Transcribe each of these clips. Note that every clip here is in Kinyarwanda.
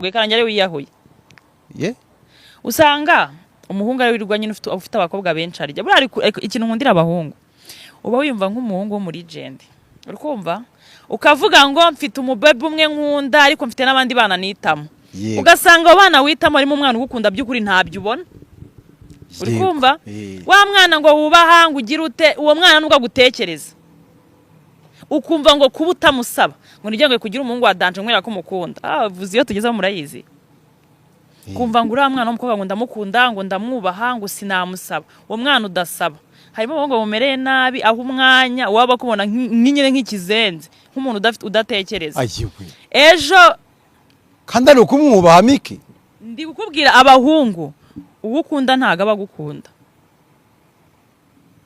Karangira wiyahuye ye usanga umuhungu ari wirirwa nyine ufite abakobwa benshi arya buri ikintu nkundira abahungu uba wiyumva nk'umuhungu wo muri legend urikumva ukavuga ngo mfite umubebe umwe nkunda ariko mfite n'abandi bana nitamo ugasanga abana witamo ari mu mwana ugukunda by'ukuri ntabyo ubona urikumva wa mwana ngo wubaha ngo ugira ute uwo mwana nubwo gutekereza ukumva ngo kuba utamusaba ngo nijye ngo kugira umuhungu wa danje nkwera ko mukunda vuze iyo tugeze murayizi kumva ngo uriya mwana w'umukobwa ngo ndamukunda ngo ndamwubaha ngo sinamusaba uwo mwana udasaba harimo abahungu bamereye nabi aho umwanya waba kubona nk'inyene nk'ikizenze nk'umuntu udatekereza ejo kandi ari ukumwubaha Miki ndi gukubwira abahungu ugukunda ntago abagukunda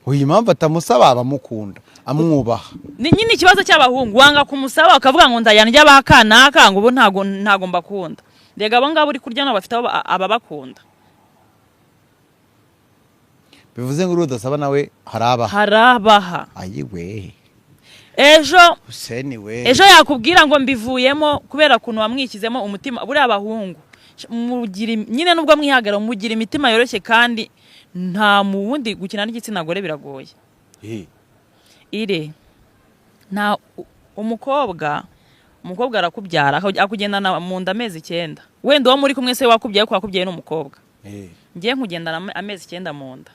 uyu mpamvu atamusaba abamukunda amwubaha ni nyine ikibazo cy'abahungu wanga kumusaba akavuga ngo ndayandya bakanaka ngo ubu ntago mbakunda ndega abo ngabo uri kurya nabo bafite ababakunda bivuze ngo urudasaba nawe harabaha ayiwe ejo Hussein we ejo yakubwira ngo mbivuyemo kubera kuntu wamwikizemo umutima buri abahungu mugira nyine nubwo mwihagara mugira imitima yoroshye kandi nta muwundi gukina n'igitsina gore biragoye ire na umukobwa arakubyara akugendana mu nda amezi 9 wenda wo muri kumwe se wakubyaye ko wakubyaye n'umukobwa ngiye nkugendana amezi 9 mu nda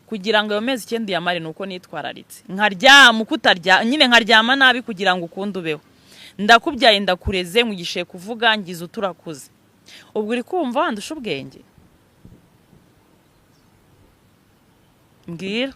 kugira ngo ayo mezi 9 yamare nuko nitwararitse nkaryama kutarya nyine nkaryama nabi kugira ngo ukunde ubeho ndakubyaye ndakureze nkugishe kuvuga ngize uturakuze ubwo uri kumva wandusha ubwenge mbwira